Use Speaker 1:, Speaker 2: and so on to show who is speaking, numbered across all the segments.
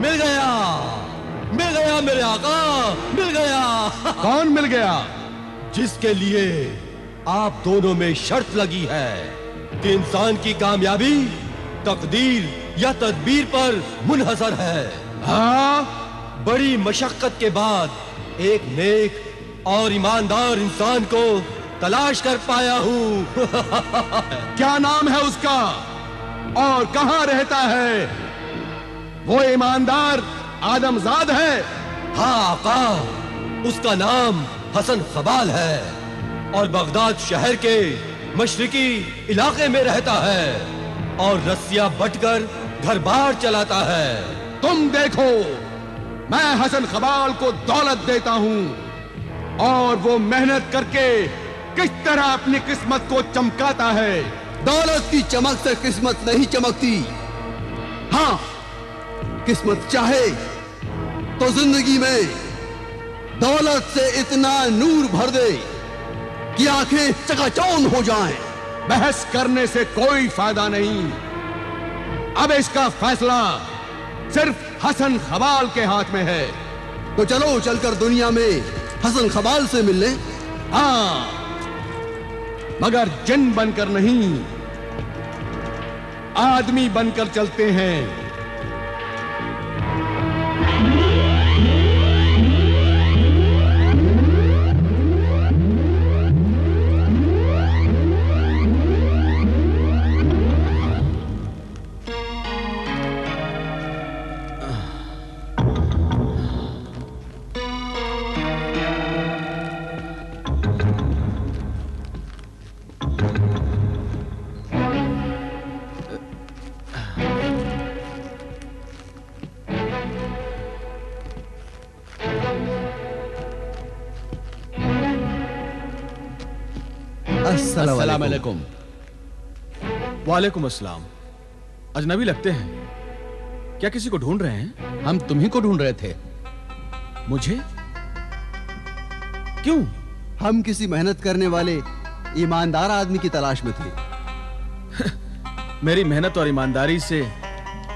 Speaker 1: मिल गया, मिल गया मेरे आका, मिल गया।
Speaker 2: कौन मिल गया?
Speaker 1: जिसके लिए आप दोनों में शर्त लगी है कि इंसान की कामयाबी तकदीर या तदबीर पर मुनहसर है।
Speaker 2: हाँ?
Speaker 1: बड़ी मशक्कत के बाद एक नेक और ईमानदार इंसान को तलाश कर पाया हूँ।
Speaker 2: क्या नाम है उसका और कहाँ रहता है? वो ईमानदार आदमजाद है?
Speaker 1: हाँ आका, उसका नाम हसन खबाल है और बगदाद शहर के मशरिकी इलाके में रहता है और रस्सियां बटकर घर बार चलाता है।
Speaker 2: तुम देखो, मैं हसन खबाल को दौलत देता हूँ और वो मेहनत करके किस तरह अपनी किस्मत को चमकाता है।
Speaker 3: दौलत की चमक से किस्मत नहीं चमकती। हाँ, किस्मत चाहे तो जिंदगी में दौलत से इतना नूर भर दे कि आंखें चकाचौंध हो जाएं।
Speaker 2: बहस करने से कोई फायदा नहीं। अब इसका फैसला सिर्फ हसन खबाल के हाथ में है।
Speaker 3: तो चलो चलकर दुनिया में हसन खबाल से मिलने।
Speaker 2: हाँ, मगर जिन बनकर नहीं, आदमी बनकर चलते हैं।
Speaker 3: अस्सलाम वालेकुम।
Speaker 4: वालेकुम अस्सलाम। अजनबी लगते हैं, क्या किसी को ढूंढ रहे हैं?
Speaker 3: हम तुम्ही को ढूंढ रहे थे।
Speaker 4: मुझे? क्यों?
Speaker 3: हम किसी मेहनत करने वाले ईमानदार आदमी की तलाश में थे।
Speaker 4: मेरी मेहनत और ईमानदारी से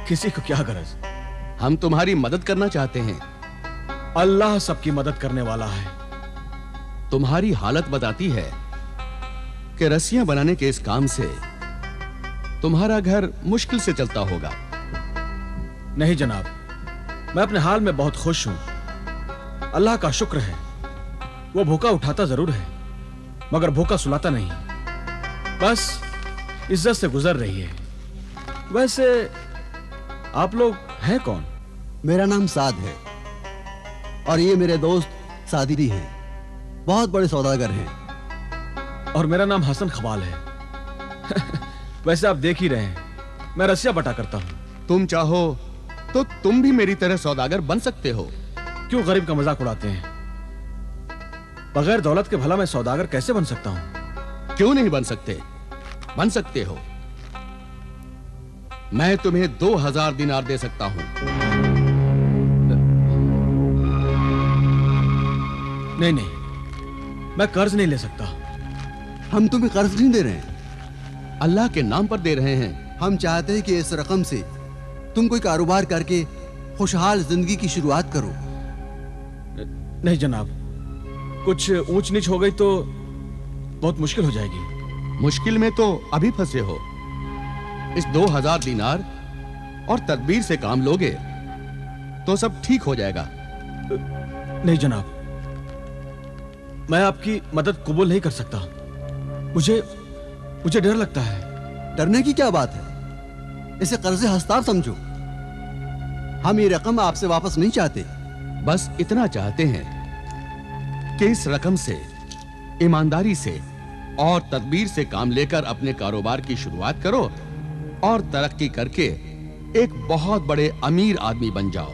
Speaker 4: किसी को क्या गरज?
Speaker 3: हम तुम्हारी मदद करना चाहते हैं।
Speaker 4: अल्लाह सबकी मदद करने वाला है।
Speaker 3: तुम्हारी हालत बताती है कि रस्सियां बनाने के इस काम से तुम्हारा घर मुश्किल से चलता होगा।
Speaker 4: नहीं जनाब, मैं अपने हाल में बहुत खुश हूं। अल्लाह का शुक्र है, वो भूखा उठाता जरूर है मगर भूखा सुलाता नहीं। बस इज्जत से गुजर रही है। वैसे आप लोग हैं कौन?
Speaker 3: मेरा नाम साद है और ये मेरे दोस्त सादिदी हैं, बहुत बड़े सौदागर हैं।
Speaker 4: और मेरा नाम हसन खबाल है। वैसे आप देख ही रहे हैं, मैं रस्सियां बटा करता हूं।
Speaker 2: तुम चाहो तो तुम भी मेरी तरह सौदागर बन सकते हो।
Speaker 4: क्यों गरीब का मजाक उड़ाते हैं? बगैर दौलत के भला मैं सौदागर कैसे बन सकता हूं?
Speaker 2: क्यों नहीं बन सकते? बन सकते हो। मैं तुम्हें 2000 दिनार दे सकता हूं।
Speaker 4: नहीं नहीं, मैं कर्ज नहीं ले सकता।
Speaker 3: हम तुम्हें कर्ज नहीं दे रहे हैं,
Speaker 2: अल्लाह के नाम पर दे रहे हैं।
Speaker 3: हम चाहते हैं कि इस रकम से तुम कोई कारोबार करके खुशहाल जिंदगी की शुरुआत करो।
Speaker 4: नहीं जनाब, कुछ ऊंच नीच हो गई तो बहुत मुश्किल हो जाएगी।
Speaker 2: मुश्किल में तो अभी फंसे हो। इस 2000 दिनार और तदबीर से काम लोगे तो सब ठीक हो जाएगा।
Speaker 4: नहीं जनाब, मैं आपकी मदद कबूल नहीं कर सकता। मुझे डर लगता है।
Speaker 3: डरने की क्या बात है? इसे कर्ज़े हस्तार समझो। हम ये रकम आपसे वापस नहीं चाहते,
Speaker 2: बस इतना चाहते हैं कि इस रकम से ईमानदारी से और तदबीर से काम लेकर अपने कारोबार की शुरुआत करो और तरक्की करके एक बहुत बड़े अमीर आदमी बन जाओ।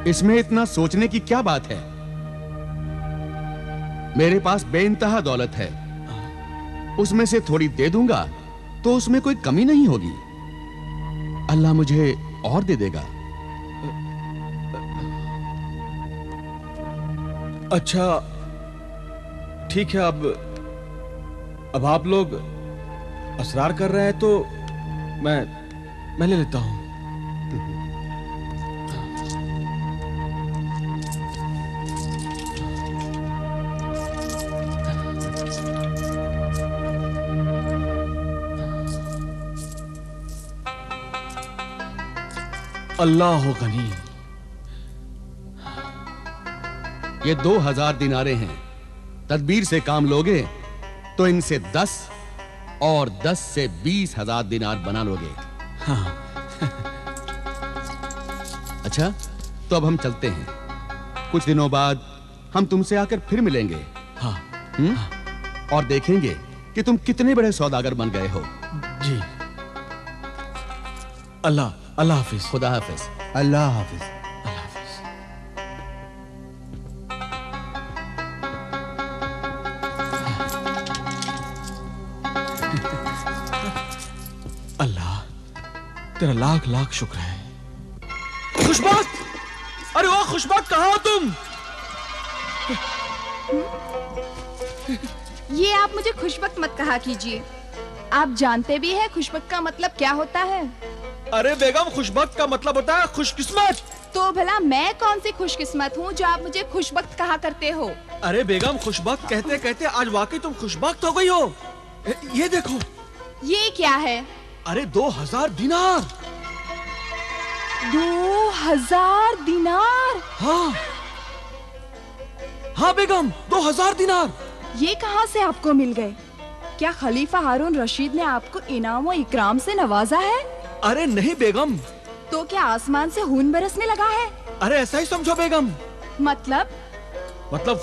Speaker 2: इसमें इतना सोचने की क्या बात है? मेरे पास बेइंतहा दौलत है, उसमें से थोड़ी दे दूंगा तो उसमें कोई कमी नहीं होगी। अल्लाह मुझे और दे देगा।
Speaker 4: अच्छा ठीक है, अब आप लोग असरार कर रहे हैं तो मैं ले लेता हूं। अल्लाह गनी।
Speaker 2: ये 2000 दिनारे हैं। तदबीर से काम लोगे तो इनसे 10 और 10 से 20,000 दिनार बना लोगे।
Speaker 4: हाँ।
Speaker 2: अच्छा, तो अब हम चलते हैं। कुछ दिनों बाद हम तुमसे आकर फिर मिलेंगे।
Speaker 4: हाँ।
Speaker 2: और देखेंगे कि तुम कितने बड़े सौदागर बन गए हो।
Speaker 4: जी। अल्लाह हाफिज।
Speaker 2: खुदा हाफिज।
Speaker 3: अल्लाह हाफिज।
Speaker 4: अल्लाह हाफिज। अल्लाह तेरा लाख लाख शुक्र है। खुशबख्त! अरे ओ खुशबख्त, कहां हो तुम?
Speaker 5: ये आप मुझे खुशबख्त मत कहा कीजिए। आप जानते भी हैं खुशबख्त का मतलब क्या होता है?
Speaker 4: अरे बेगम, खुशबख्त का मतलब होता है खुशकिस्मत।
Speaker 5: तो भला मैं कौन सी खुशकिस्मत हूँ जो आप मुझे खुशबख्त कहा करते हो?
Speaker 4: अरे बेगम, खुशबख्त कहते कहते आज वाकई तुम खुशबख्त हो गई हो। ये देखो।
Speaker 5: ये क्या है?
Speaker 4: अरे 2000 दिनार।
Speaker 5: 2000 दिनार?
Speaker 4: हाँ बेगम, 2000 दिनार।
Speaker 5: ये कहाँ से आपको मिल गए? क्या खलीफा हारून रशीद ने आपको इनाम व इकराम से नवाजा है?
Speaker 4: अरे नहीं बेगम।
Speaker 5: तो क्या आसमान से खून बरसने लगा है?
Speaker 4: अरे ऐसा ही समझो बेगम।
Speaker 5: मतलब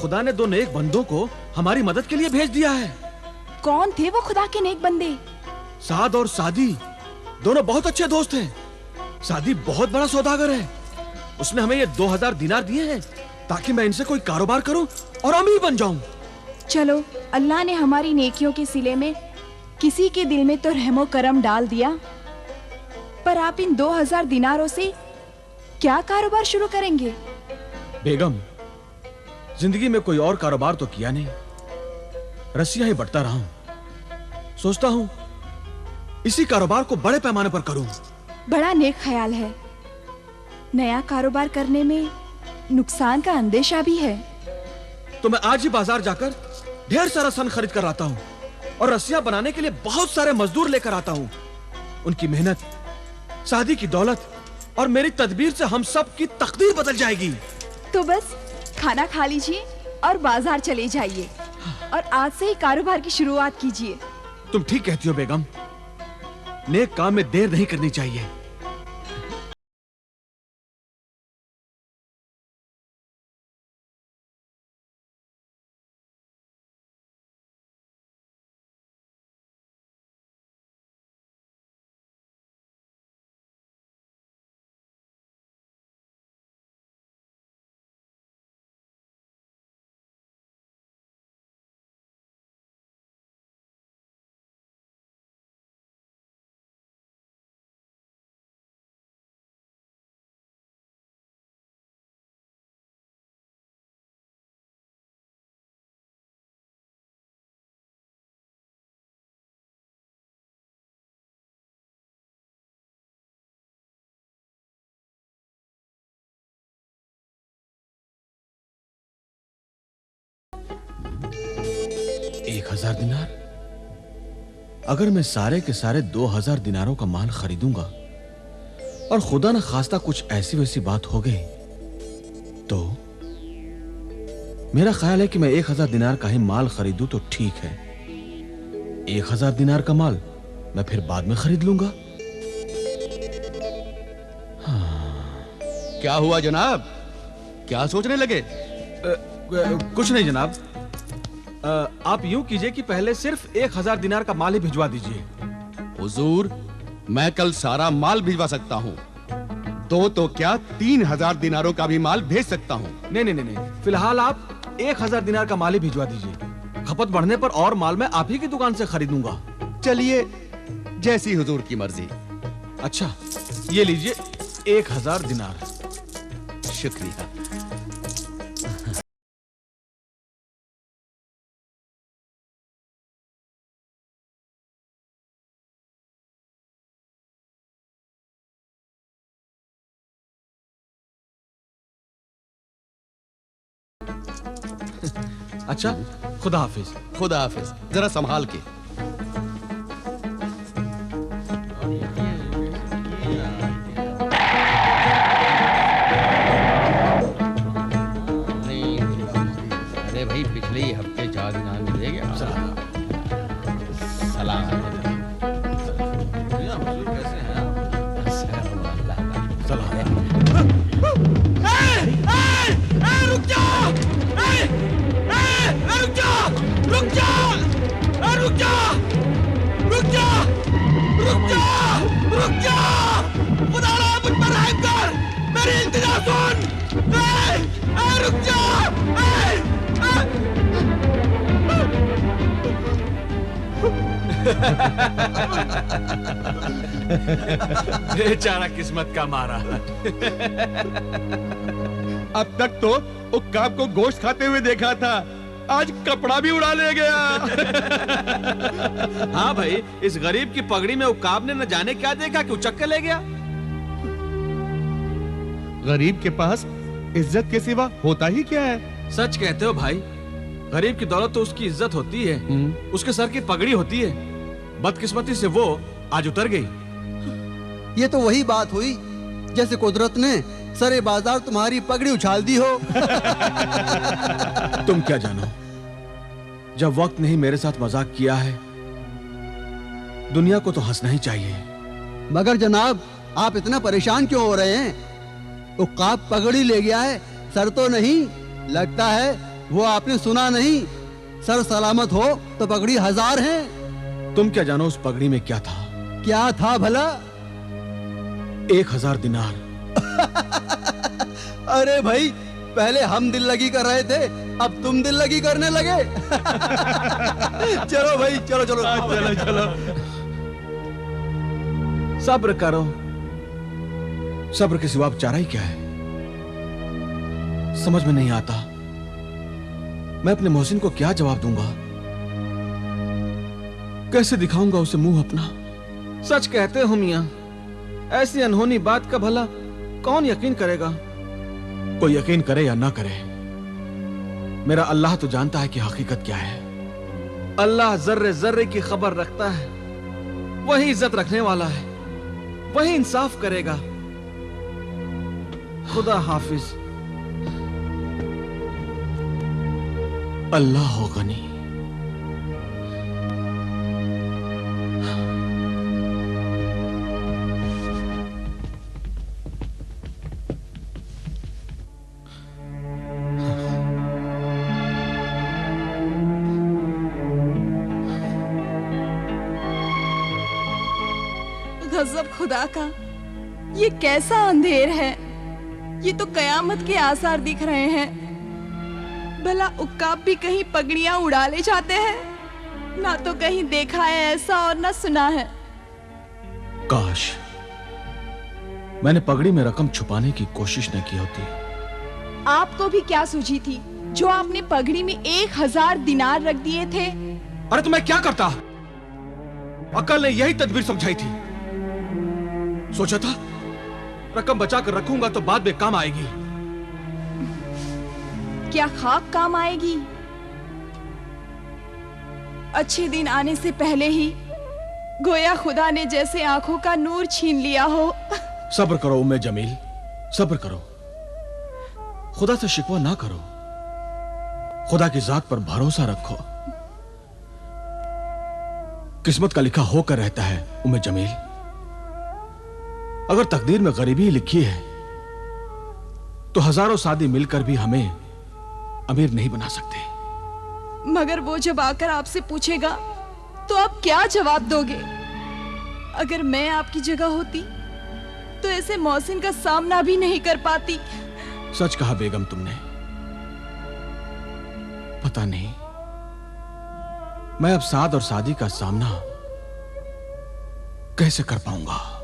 Speaker 4: खुदा ने 2 नेक बंदों को हमारी मदद के लिए भेज दिया है।
Speaker 5: कौन थे वो खुदा के नेक बंदे?
Speaker 4: साद और सादी दोनों बहुत अच्छे दोस्त हैं। सादी बहुत बड़ा सौदागर है। उसने हमें ये 2000 दिनार दिए हैं ताकि मैं इनसे कोई कारोबार करूं और अमीर बन जाऊं।
Speaker 5: चलो, अल्लाह ने हमारी नेकियों के सिले में किसी के दिल में तो रहमो करम डाल दिया, पर आप इन 2000 दिनारों से क्या कारोबार शुरू करेंगे?
Speaker 4: बेगम, जिंदगी में कोई और कारोबार तो किया नहीं, रस्सियां ही बटता रहा हूं। सोचता हूं इसी कारोबार को बड़े पैमाने पर करूं।
Speaker 5: बड़ा नेक ख्याल है। नया कारोबार करने में नुकसान का अंदेशा भी है।
Speaker 4: तो मैं आज ही बाजार जाकर ढेर सारा सन खरीद कर आता हूं और रस्सियां बनाने के लिए बहुत सारे मजदूर लेकर आता हूं। उनकी मेहनत, शादी की दौलत और मेरी तदबीर से हम सब की तकदीर बदल जाएगी।
Speaker 5: तो बस खाना खा लीजिए और बाजार चले जाइए और आज से ही कारोबार की शुरुआत कीजिए।
Speaker 4: तुम ठीक कहती हो बेगम, नेक काम में देर नहीं करनी चाहिए। एक 1000 दिनार? अगर मैं सारे के सारे 2000 दिनारों का माल खरीदूंगा और खुदा न खास्ता कुछ ऐसी वैसी बात हो गई तो मेरा ख्याल है कि मैं 1000 दिनार का ही माल खरीदूं तो ठीक है। 1000 दिनार का माल मैं फिर बाद में खरीद लूंगा।
Speaker 2: क्या हुआ जनाब? क्या सोचने लगे?
Speaker 4: कुछ नहीं जनाब। आप यूं कीजिए कि पहले सिर्फ 1000 दिनार का माल ही भिजवा दीजिए।
Speaker 2: हुजूर, मैं कल सारा माल भिजवा सकता हूँ। तो क्या 3000 दिनारों का भी माल भेज सकता हूँ।
Speaker 4: नहीं, फिलहाल आप 1000 दिनार का माल ही भिजवा दीजिए। खपत बढ़ने पर और माल मैं आप ही की दुकान से खरीदूंगा।
Speaker 2: चलिए, जैसी हुजूर की मर्जी।
Speaker 4: अच्छा, ये लीजिए 1000 दिनार।
Speaker 2: शुक्रिया।
Speaker 4: अच्छा, खुदा हाफिज।
Speaker 2: खुदा हाफिज। जरा संभाल के।
Speaker 6: अरे भाई, पिछले ही हफ्ते 4 दिन मिले गया। सलाम।
Speaker 4: बेचारा किस्मत का मारा।
Speaker 2: अब तक तो उक्काब को गोश्त खाते हुए देखा था, आज कपड़ा भी उड़ा ले गया।
Speaker 4: हाँ भाई, इस गरीब की पगड़ी में उक्काब ने न जाने क्या देखा कि उचक के ले गया।
Speaker 2: गरीब के पास इज्जत के सिवा होता ही क्या है?
Speaker 4: सच कहते हो भाई, गरीब की दौलत तो उसकी इज्जत होती है, उसके सर की पगड़ी होती है। बदकिस्मती से वो आज उतर गई।
Speaker 3: ये तो वही बात हुई जैसे कुदरत ने सरे बाजार तुम्हारी पगड़ी उछाल दी हो।
Speaker 4: तुम क्या जानो, जब वक्त ने ही मेरे साथ मजाक किया है, दुनिया को तो हंसना ही चाहिए।
Speaker 3: मगर जनाब, आप इतना परेशान क्यों हो रहे हैं? उक्काब पगड़ी ले गया है, सर तो नहीं। लगता है वो आपने सुना नहीं। सर सलामत हो तो पगड़ी 1000 है।
Speaker 4: तुम क्या जानो उस पगड़ी में क्या था?
Speaker 3: क्या था भला?
Speaker 4: 1000 दिनार।
Speaker 3: अरे भाई, पहले हम दिल लगी कर रहे थे, अब तुम दिल लगी करने लगे। चलो भाई, चलो चलो
Speaker 2: चलो चलो।
Speaker 4: सब्र करो, सब्र के सिवा चारा ही क्या है? समझ में नहीं आता मैं अपने मोहसिन को क्या जवाब दूंगा, कैसे दिखाऊंगा उसे मुंह अपना। सच कहते हो मियां, ऐसी अनहोनी बात का भला कौन यकीन करेगा? कोई यकीन करे या ना करे, मेरा अल्लाह तो जानता है कि हकीकत क्या है। अल्लाह जर्रे जर्रे की खबर रखता है, वही इज्जत रखने वाला है, वही इंसाफ करेगा। खुदा हाफिज। अल्लाह हो गनी।
Speaker 5: गजब खुदा का, ये कैसा अंधेर है? ये तो कयामत के आसार दिख रहे हैं। भला उक्काब भी कहीं पगड़ियां उड़ा ले जाते हैं? ना तो कहीं देखा है ऐसा और ना सुना है।
Speaker 4: काश मैंने पगड़ी में रकम छुपाने की कोशिश न की होती।
Speaker 5: आपको भी क्या सूझी थी जो आपने पगड़ी में 1000 दिनार रख दिए थे?
Speaker 4: अरे तो मैं क्या करता? अकल ने यही तदबीर समझाई थी। सोचा था रकम बचा कर रखूंगा तो बाद में काम आएगी।
Speaker 5: क्या खाक काम आएगी? अच्छे दिन आने से पहले ही गोया खुदा ने जैसे आंखों का नूर छीन लिया हो।
Speaker 4: सब्र करो उम्मे जमील, सब्र करो। खुदा से शिकवा ना करो, खुदा की जात पर भरोसा रखो। किस्मत का लिखा होकर रहता है उम्मे जमील। अगर तकदीर में गरीबी लिखी है तो हजारों सादी मिलकर भी हमें अमीर नहीं बना सकते।
Speaker 5: मगर वो जब आकर आपसे पूछेगा तो आप क्या जवाब दोगे? अगर मैं आपकी जगह होती तो ऐसे मौसिन का सामना भी नहीं कर पाती।
Speaker 4: सच कहा बेगम तुमने। पता नहीं मैं अब साद और सादी का सामना कैसे कर पाऊंगा।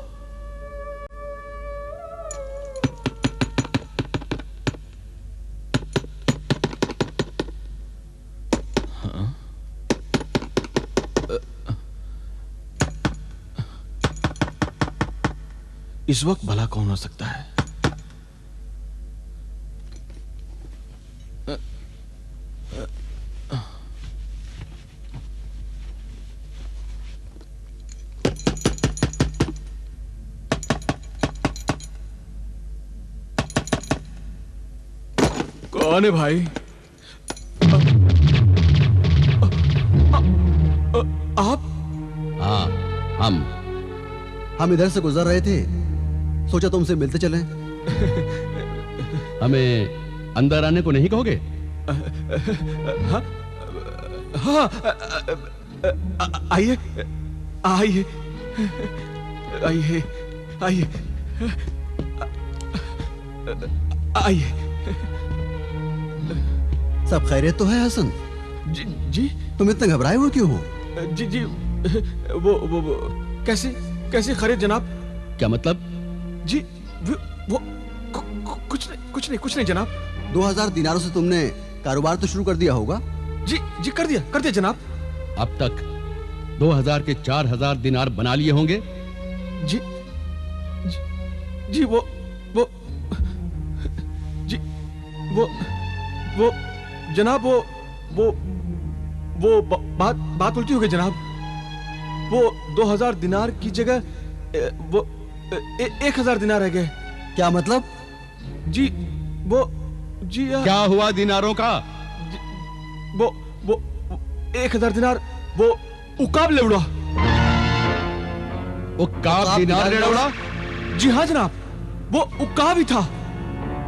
Speaker 4: इस वक्त भला कौन हो सकता है? कौन है भाई? आप?
Speaker 2: हाँ,
Speaker 3: हम इधर से गुजर रहे थे, सोचा तुमसे मिलते चलें।
Speaker 2: हमें अंदर आने को नहीं कहोगे?
Speaker 4: हाँ, हाँ, आइए, आइए, आइए, आइए, आइए।
Speaker 3: सब खैरियत तो है हसन?
Speaker 4: जी जी।
Speaker 3: तुम इतने घबराए हुए क्यों हो?
Speaker 4: जी जी, वो कैसे कैसे खैरियत जनाब?
Speaker 2: क्या मतलब?
Speaker 4: जी वो कुछ नहीं जनाब।
Speaker 3: 2000 दिनारों से तुमने कारोबार तो शुरू कर दिया होगा?
Speaker 4: जी जी, कर दिया जनाब।
Speaker 2: अब तक 2000 के 4000 दिनार बना लिए होंगे?
Speaker 4: जी जी, जी वो जी वो जनाब, वो बात उल्टी हो गई जनाब। वो 2000 दिनार की जगह वो 1000 दिनार रह गए।
Speaker 3: क्या मतलब?
Speaker 4: जी वो जी
Speaker 2: क्या हुआ दिनारों का?
Speaker 4: वो 1000 दिनार वो उकाब ले उड़ा।
Speaker 2: उकाब दिनार ले उड़ा?
Speaker 4: जी हाँ जनाब, वो उकाब ही था।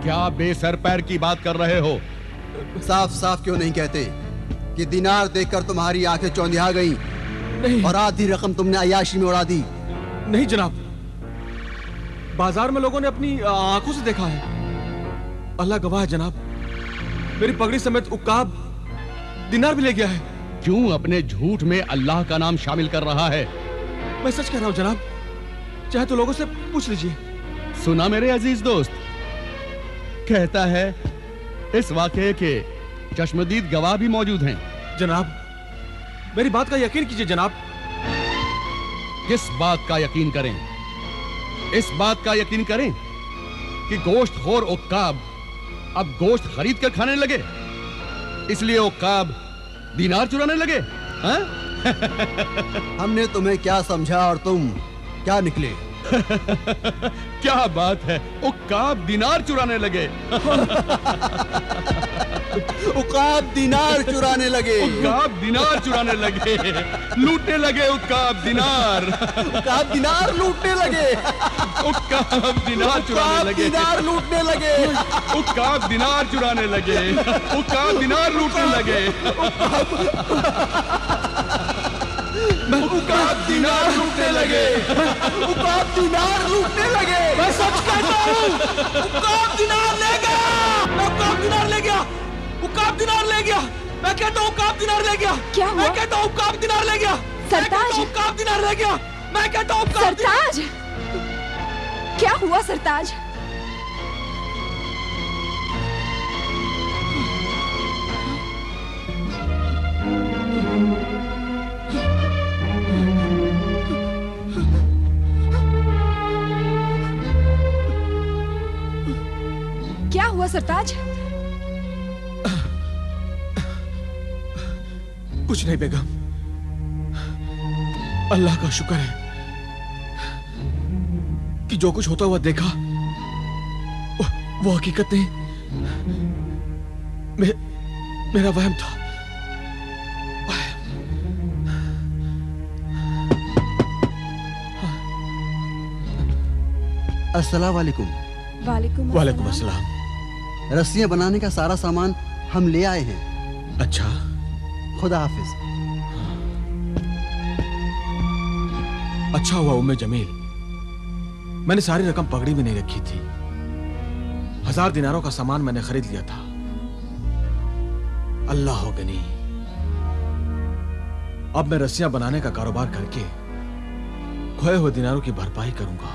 Speaker 2: क्या बेसर पैर की बात कर रहे हो?
Speaker 3: साफ साफ क्यों नहीं कहते कि दिनार देखकर तुम्हारी आंखें चौंधिया गई
Speaker 4: नहीं,
Speaker 3: और आधी रकम तुमने अय्याशी में उड़ा दी?
Speaker 4: नहीं जनाब, बाजार में लोगों ने अपनी आंखों से देखा है। अल्लाह गवाह है जनाब, मेरी पगड़ी समेत उकाब दिनार भी ले गया है।
Speaker 2: क्यों अपने झूठ में अल्लाह का नाम शामिल कर रहा है?
Speaker 4: मैं सच कह रहा हूं जनाब, चाहे तो लोगों से पूछ लीजिए।
Speaker 2: सुना मेरे अजीज दोस्त, कहता है इस वाकये के चश्मदीद गवाह भी मौजूद हैं।
Speaker 4: जनाब, मेरी बात का यकीन कीजिए जनाब।
Speaker 2: किस बात का यकीन करें? इस बात का यकीन करें कि गोश्तखोर उक्काब अब गोश्त खरीद कर खाने लगे, इसलिए उक्काब दिनार चुराने लगे? हाँ?
Speaker 3: हमने तुम्हें क्या समझा और तुम क्या निकले?
Speaker 2: क्या बात है, उक्काब दिनार चुराने लगे।
Speaker 3: उकाब दिनार चुराने लगे।
Speaker 2: उक्काब दिनार चुराने लगे, लूटने लगे उक्काब दिनार।
Speaker 3: उकाब दिनार लूटने लगे।
Speaker 2: उक्काब दिनार चुराने लगे।
Speaker 3: दिनार लूटने लगे।
Speaker 2: उक्काब दिनार चुराने लगे। उक्काब दिनार लूटने लगे। उक्काब दिनार लूटने लगे।
Speaker 3: उकाब दिनार लूटने लगे।
Speaker 4: मैं सच कहता हूँ, उकाब दिनार ले गया। मैं उकाब दिनार ले गया। उकाब दिनार ले गया। मैं कहता हूँ उकाब दिनार ले गया।
Speaker 5: क्या हुआ?
Speaker 4: मैं कहता हूँ उकाब दिनार ले गया।
Speaker 5: सरताज!
Speaker 4: उकाब दिनार ले गया। मैं कहता हूँ
Speaker 5: सरताज, क्या हुआ सरताज? क्या हुआ सरताज?
Speaker 4: कुछ नहीं बेगम, अल्लाह का शुक्र है कि जो कुछ होता हुआ देखा वो हकीकत नहीं, मेरा वहम था।
Speaker 3: अस्सलाम वालेकुम।
Speaker 4: वालेकुम अस्सलाम।
Speaker 3: रस्सियां बनाने का सारा सामान हम ले आए हैं।
Speaker 4: अच्छा,
Speaker 3: खुदा हाफिज।
Speaker 4: अच्छा हुआ उम्मे जमील, मैंने सारी रकम पगड़ी में नहीं रखी थी। 1000 दिनारों का सामान मैंने खरीद लिया था। अल्लाह हो गनी, अब मैं रस्सियां बनाने का कारोबार करके खोए हुए दिनारों की भरपाई करूंगा।